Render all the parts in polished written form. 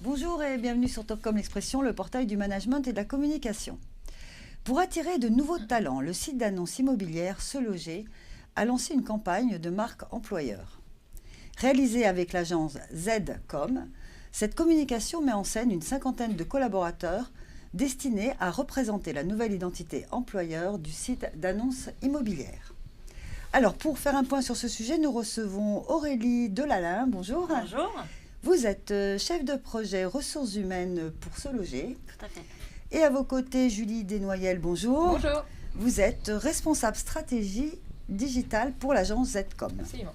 Bonjour et bienvenue sur Topcom l'Expression, le portail du management et de la communication. Pour attirer de nouveaux talents, le site d'annonces immobilières Se Loger a lancé une campagne de marque employeur. Réalisée avec l'agence Z.com, cette communication met en scène une cinquantaine de collaborateurs destinés à représenter la nouvelle identité employeur du site d'annonces immobilières. Alors, pour faire un point sur ce sujet, nous recevons Aurélie Delalin. Bonjour. Bonjour. Vous êtes chef de projet ressources humaines pour Se Loger. Tout à fait. Et à vos côtés, Julie Desnoyelles, bonjour. Bonjour. Vous êtes responsable stratégie digitale pour l'agence Z.com. Absolument.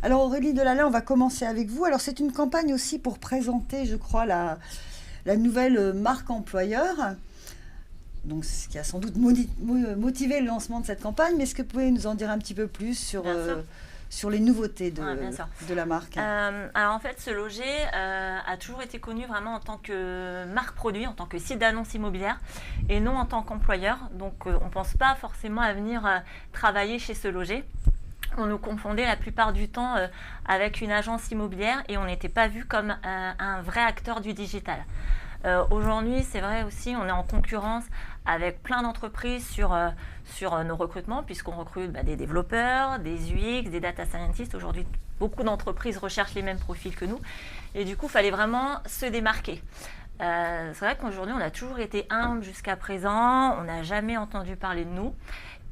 Alors Aurélie Delalin, on va commencer avec vous. Alors c'est une campagne aussi pour présenter, je crois, la nouvelle marque employeur. Donc ce qui a sans doute motivé le lancement de cette campagne. Mais est-ce que vous pouvez nous en dire un petit peu plus sur les nouveautés de la marque? Alors en fait, Se Loger a toujours été connu vraiment en tant que marque produit, en tant que site d'annonce immobilière et non en tant qu'employeur. Donc on ne pense pas forcément à venir travailler chez Se Loger. On nous confondait la plupart du temps avec une agence immobilière et on n'était pas vu comme un vrai acteur du digital. Aujourd'hui, c'est vrai aussi, on est en concurrence avec plein d'entreprises sur nos recrutements, puisqu'on recrute des développeurs, des UX, des data scientists. Aujourd'hui, beaucoup d'entreprises recherchent les mêmes profils que nous. Et du coup, il fallait vraiment se démarquer. C'est vrai qu'aujourd'hui, on a toujours été humble jusqu'à présent. On n'a jamais entendu parler de nous.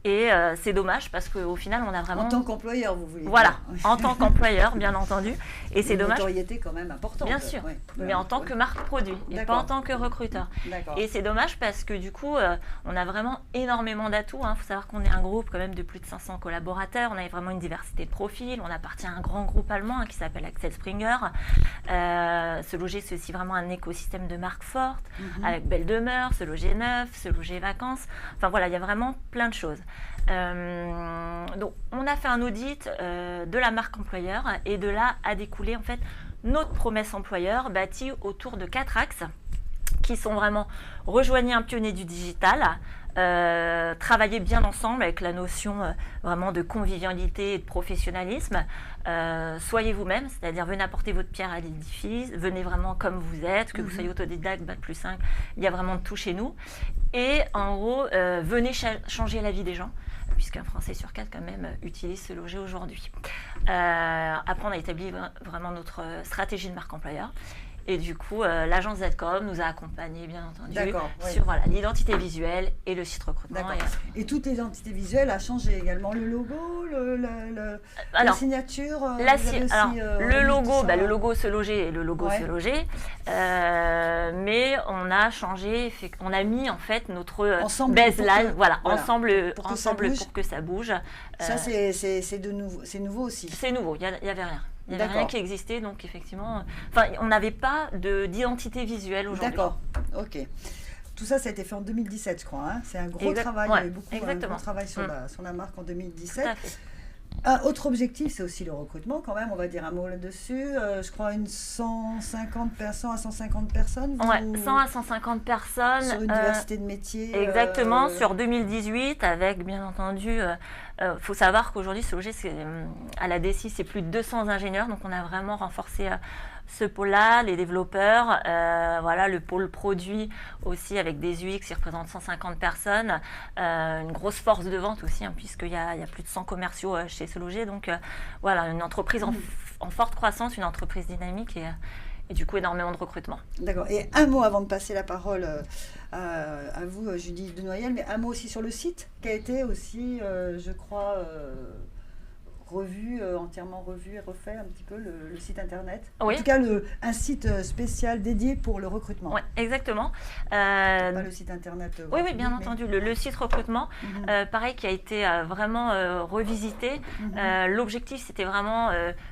Et c'est dommage parce qu'au final, on a vraiment... En tant qu'employeur, vous voulez dire. Voilà, en tant qu'employeur, bien entendu. Et c'est dommage. Une notoriété quand même importante. Bien sûr, mais en tant que marque produit et pas en tant que recruteur. Et c'est dommage parce que du coup, on a vraiment énormément d'atouts. Il faut savoir qu'on est un groupe quand même de plus de 500 collaborateurs. On a vraiment une diversité de profils. On appartient à un grand groupe allemand qui s'appelle Axel Springer. Se Loger, c'est aussi vraiment un écosystème de marques fortes avec Belle Demeure, Se Loger Neuf, Se Loger Vacances. Enfin voilà, il y a vraiment plein de choses. Donc on a fait un audit de la marque employeur et de là a découlé en fait notre promesse employeur bâtie autour de 4 axes qui sont vraiment rejoignez un pionnier du digital, travailler bien ensemble avec la notion vraiment de convivialité et de professionnalisme, soyez vous-même, c'est-à-dire venez apporter votre pierre à l'édifice, venez vraiment comme vous êtes, que vous soyez autodidacte, Bac+5, il y a vraiment de tout chez nous. Et en gros, venez changer la vie des gens, puisqu'un Français sur 4 quand même utilise Se Loger aujourd'hui. Après, on a établi vraiment notre stratégie de marque employeur. Et du coup, l'agence Z.com nous a accompagnés, bien entendu, sur l'identité visuelle et le site recrutement. Et toute l'identité visuelle a changé également. Le logo, la signature le logo Se Loger et le logo Se Loger. Mais on a changé, on a mis en fait notre baseline, ensemble pour que ça bouge. Ça, c'est nouveau aussi. C'est nouveau, il n'y avait rien. Il n'y avait rien qui existait, donc effectivement... on n'avait pas d'identité visuelle aujourd'hui. D'accord, ok. Tout ça, ça a été fait en 2017, je crois. Hein. C'est un gros travail, il y a eu un gros travail sur la marque en 2017. Tout à fait. Un autre objectif, c'est aussi le recrutement, quand même, on va dire un mot là-dessus. Je crois 150 personnes à 150 personnes. 100 à 150 personnes. Sur une diversité de métiers. Exactement, sur 2018, avec bien entendu... faut savoir qu'aujourd'hui, Se Loger, à la DSI, c'est plus de 200 ingénieurs, donc on a vraiment renforcé ce pôle-là, les développeurs, le pôle produit aussi avec des UX qui représentent 150 personnes, une grosse force de vente aussi, puisqu'il y a plus de 100 commerciaux chez Se Loger, donc une entreprise en forte croissance, une entreprise dynamique et du coup énormément de recrutement. D'accord, et un mot avant de passer la parole à vous, Julie Desnoyelles, mais un mot aussi sur le site qui a été aussi, je crois... entièrement revu et refait un petit peu le site internet. Oui. En tout cas, un site spécial dédié pour le recrutement. Oui, exactement. Pas le site internet. Oui, bien entendu. Le site recrutement, pareil, qui a été vraiment revisité. L'objectif, c'était vraiment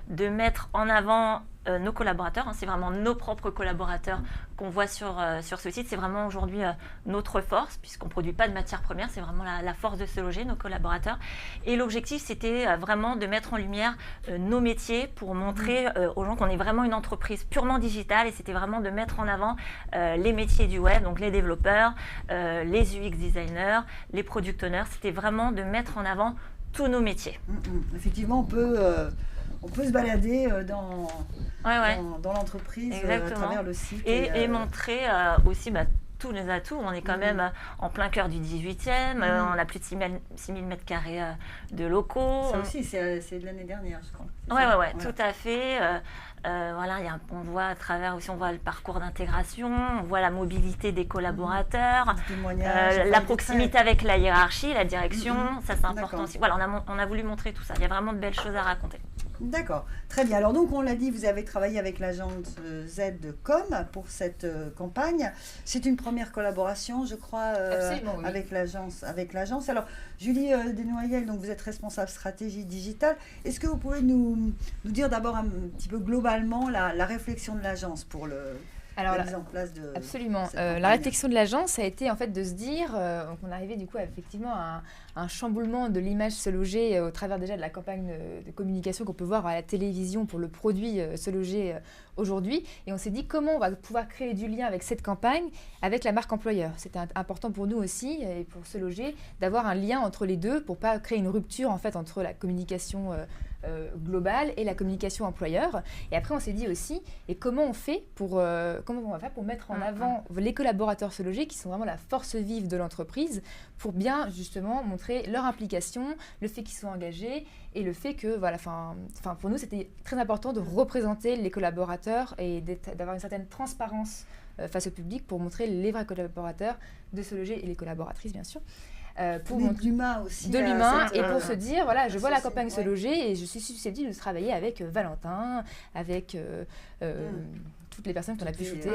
de mettre en avant nos collaborateurs, c'est vraiment nos propres collaborateurs qu'on voit sur ce site. C'est vraiment aujourd'hui notre force, puisqu'on ne produit pas de matières premières, c'est vraiment la force de Se Loger, nos collaborateurs. Et l'objectif, c'était vraiment de mettre en lumière nos métiers pour montrer aux gens qu'on est vraiment une entreprise purement digitale, et c'était vraiment de mettre en avant les métiers du web, donc les développeurs, les UX designers, les product owners. C'était vraiment de mettre en avant tous nos métiers. Effectivement, on peut se balader dans l'entreprise à travers le site. Et montrer aussi tous les atouts. On est quand même en plein cœur du 18e, on a plus de 6 000 mètres carrés de locaux. Ça aussi, c'est de l'année dernière, je crois. Oui, tout à fait. Voilà, on voit à travers aussi, on voit le parcours d'intégration, on voit la mobilité des collaborateurs, la proximité avec la hiérarchie, la direction, ça c'est important aussi. Voilà, on a voulu montrer tout ça. Il y a vraiment de belles choses à raconter. D'accord, très bien. Alors donc on l'a dit, vous avez travaillé avec l'agence Z.com pour cette campagne. C'est une première collaboration, je crois, oui. avec l'agence. Alors Julie Desnoyelles, donc vous êtes responsable stratégie digitale. Est-ce que vous pouvez nous dire d'abord un petit peu globalement la réflexion de l'agence pour la mise en place de absolument. La réflexion de l'agence a été en fait de se dire qu'on arrivait du coup effectivement à un chamboulement de l'image Se Loger au travers déjà de la campagne de communication qu'on peut voir à la télévision pour le produit Se Loger aujourd'hui. Et on s'est dit comment on va pouvoir créer du lien avec cette campagne, avec la marque employeur. C'était important pour nous aussi et pour Se Loger d'avoir un lien entre les deux pour pas créer une rupture en fait entre la communication globale et la communication employeur. Et après on s'est dit aussi et comment on va faire pour mettre en avant les collaborateurs Se Loger qui sont vraiment la force vive de l'entreprise pour bien justement montrer leur implication, le fait qu'ils soient engagés et le fait que pour nous c'était très important de représenter les collaborateurs et d'avoir une certaine transparence face au public pour montrer les vrais collaborateurs de Se Loger et les collaboratrices bien sûr. Pour de l'humain aussi. De l'humain et pour se dire, voilà, je vois la campagne Se Loger et je suis susceptible de travailler avec Valentin, avec toutes les personnes qu'on a pu shooter.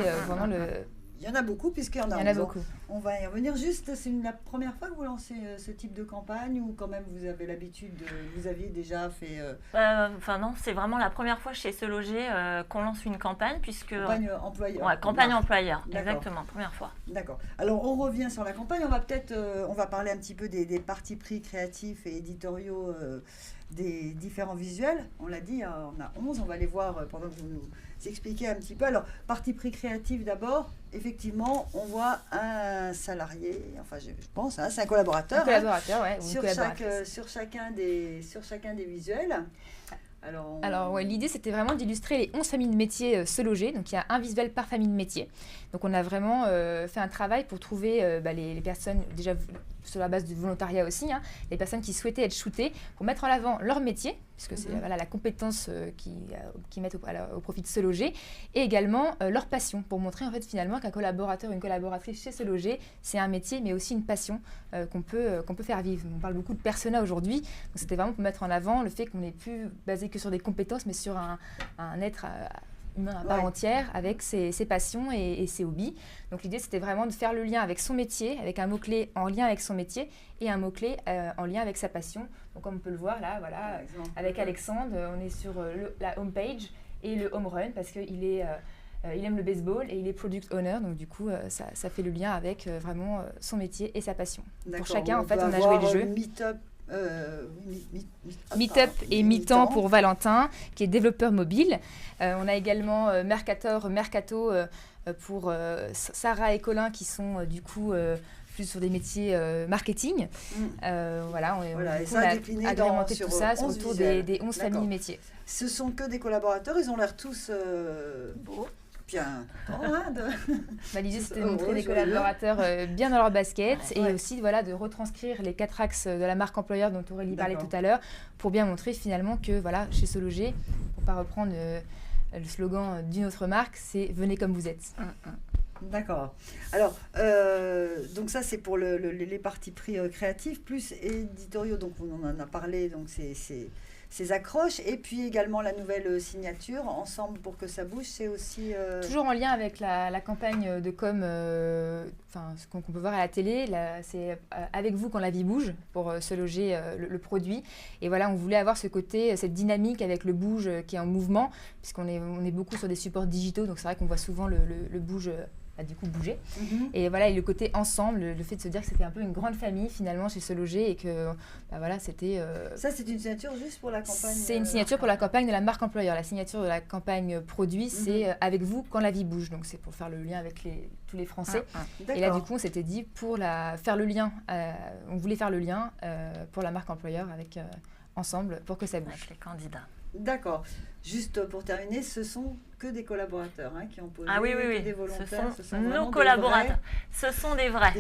Il y en a beaucoup puisqu'il y en a. Il y en a beaucoup. On va y revenir. Juste, c'est la première fois que vous lancez ce type de campagne ou quand même vous avez l'habitude, vous aviez déjà fait... non, c'est vraiment la première fois chez Se Loger qu'on lance une campagne puisque... Campagne employeur. Ouais, campagne employeur, exactement, première fois. D'accord. Alors on revient sur la campagne, on va parler un petit peu des partis pris créatifs et éditoriaux des différents visuels. On l'a dit, on a 11, on va les voir pendant que vous nous expliquez un petit peu. Alors, parti pris créatif d'abord, effectivement, on voit un salarié, enfin je pense, c'est un collaborateur. Un collaborateur, sur chacun des visuels. Alors l'idée c'était vraiment d'illustrer les 11 familles de métiers Se Loger, donc il y a un visuel par famille de métiers. Donc on a vraiment fait un travail pour trouver les personnes, déjà sur la base du volontariat aussi, les personnes qui souhaitaient être shootées, pour mettre en avant leur métier, puisque c'est la compétence qu'ils mettent au profit de Se Loger, et également leur passion, pour montrer en fait finalement qu'un collaborateur ou une collaboratrice chez Se Loger, c'est un métier mais aussi une passion qu'on peut faire vivre. On parle beaucoup de persona aujourd'hui, donc c'était vraiment pour mettre en avant le fait qu'on n'est plus basé que sur des compétences, mais sur un être humain à part entière, avec ses passions et ses hobbies. Donc l'idée, c'était vraiment de faire le lien avec son métier, avec un mot-clé en lien avec son métier et un mot-clé en lien avec sa passion. Donc comme on peut le voir là, voilà, avec Alexandre, on est sur la home page et le home run parce qu'il il aime le baseball et il est product owner, donc du coup ça fait le lien avec vraiment son métier et sa passion. Pour chacun, en fait, on a joué le jeu. Meetup et Mi-temps pour Valentin, qui est développeur mobile. On a également Mercato pour Sarah et Colin, qui sont du coup plus sur des métiers marketing. On a agrémenté tout ça autour des 11 familles métiers. Ce sont que des collaborateurs, ils ont l'air tous beaux. Bien. L'idée, c'était de montrer des collaborateurs bien dans leur basket et aussi de retranscrire les 4 axes de la marque employeur dont Aurélie parlait tout à l'heure pour bien montrer finalement que chez Se Loger, pour ne pas reprendre le slogan d'une autre marque, c'est « Venez comme vous êtes ». D'accord. Alors, donc ça, c'est pour les partis pris créatifs, plus éditoriaux, donc on en a parlé, donc ces accroches, et puis également la nouvelle signature, Ensemble pour que ça bouge, c'est aussi... Toujours en lien avec la campagne de com, ce qu'on peut voir à la télé, c'est avec vous quand la vie bouge, pour Se Loger le produit. Et voilà, on voulait avoir ce côté, cette dynamique avec le bouge qui est en mouvement, puisqu'on est beaucoup sur des supports digitaux, donc c'est vrai qu'on voit souvent le bouge du coup bouger. Et voilà, et le côté ensemble, le fait de se dire que c'était un peu une grande famille finalement chez Se Loger et que c'était... Ça, c'est une signature juste pour la campagne... C'est une signature pour la campagne de la marque employeur. La signature de la campagne produit, c'est avec vous quand la vie bouge. Donc c'est pour faire le lien avec tous les Français. Et là, du coup, on s'était dit pour faire le lien, on voulait faire le lien pour la marque employeur avec Ensemble pour que ça bouge. Avec les candidats. D'accord. Juste pour terminer, ce sont que des collaborateurs qui ont posé, oui. des volontaires. Ce sont nos collaborateurs. Ce sont des vrais.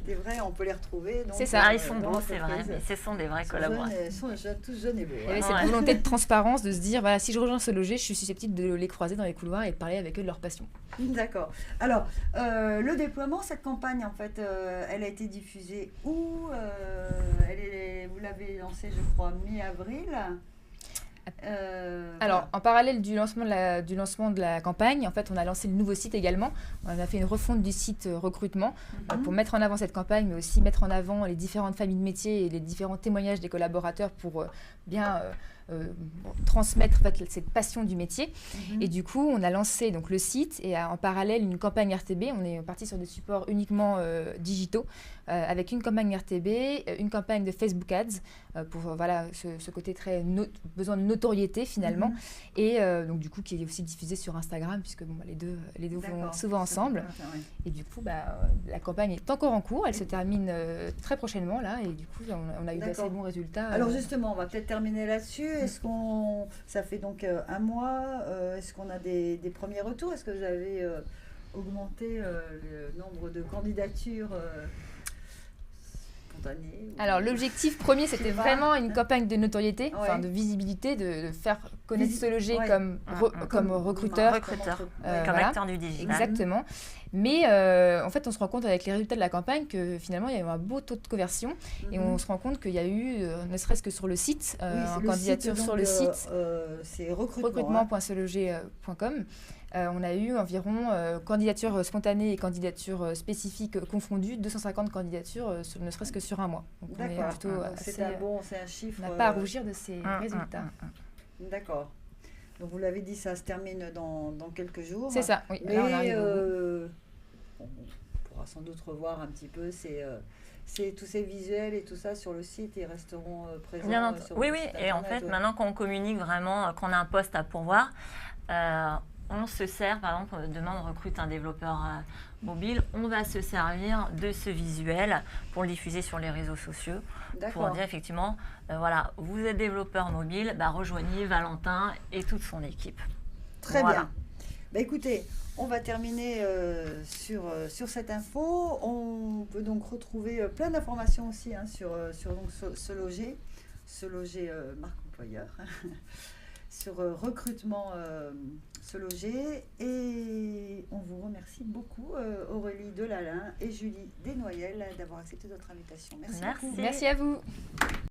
Des vrais, on peut les retrouver. C'est ça. Ils sont beaux, c'est vrai, mais ce sont des vrais collaborateurs. Ils sont tous jeunes et beaux. Il y avait cette volonté de transparence, de se dire, voilà, si je rejoins Se Loger, je suis susceptible de les croiser dans les couloirs et de parler avec eux de leur passion. D'accord. Alors, le déploiement, cette campagne, en fait, elle a été diffusée où vous l'avez lancée, je crois, mi-avril. Alors, en parallèle du lancement de la campagne, en fait, on a lancé le nouveau site également. On a fait une refonte du site recrutement pour mettre en avant cette campagne, mais aussi mettre en avant les différentes familles de métiers et les différents témoignages des collaborateurs pour bien transmettre en fait, cette passion du métier. Et du coup, on a lancé donc, le site et en parallèle une campagne RTB. On est parti sur des supports uniquement digitaux avec une campagne RTB, une campagne de Facebook Ads pour voilà, ce côté très besoin de notoriété finalement. Et donc du coup, qui est aussi diffusé sur Instagram puisque bon, les deux vont souvent ensemble. Et du coup, la campagne est encore en cours. Elle se termine très prochainement là. Et du coup, on a eu d'assez bons résultats. Alors justement, on va peut-être terminer là-dessus. Ça fait donc un mois, est-ce qu'on a des premiers retours? Est-ce que vous avez augmenté le nombre de candidatures spontanées? Alors l'objectif premier, c'était vraiment une campagne de notoriété, de visibilité, de faire connaître Se Loger comme recruteur. Comme acteur du digital. Exactement. Mais en fait, on se rend compte avec les résultats de la campagne que finalement, il y a eu un beau taux de conversion. Et on se rend compte qu'il y a eu, ne serait-ce que sur le site, en candidature sur le site, c'est recrutement.seloger.com. On a eu environ candidatures spontanées et candidatures spécifiques confondues, 250 candidatures, ne serait-ce que sur un mois. Donc on est plutôt c'est un chiffre. On n'a pas à rougir de ces résultats. D'accord. Donc vous l'avez dit, ça se termine dans quelques jours. C'est ça, oui. Mais on pourra sans doute revoir un petit peu tous ces visuels et tout ça sur le site, ils resteront présents. Oui. Et en fait, maintenant qu'on communique vraiment, qu'on a un poste à pourvoir, on se sert, par exemple, demain on recrute un développeur mobile, on va se servir de ce visuel pour le diffuser sur les réseaux sociaux. D'accord. Pour dire effectivement, voilà, vous êtes développeur mobile, rejoignez Valentin et toute son équipe. Très bien. Écoutez, on va terminer sur cette info. On peut donc retrouver plein d'informations aussi sur donc, Se Loger marque employeur. Sur recrutement Se Loger, et on vous remercie beaucoup Aurélie Delalin et Julie Desnoyelles d'avoir accepté notre invitation. Merci beaucoup. Merci à vous.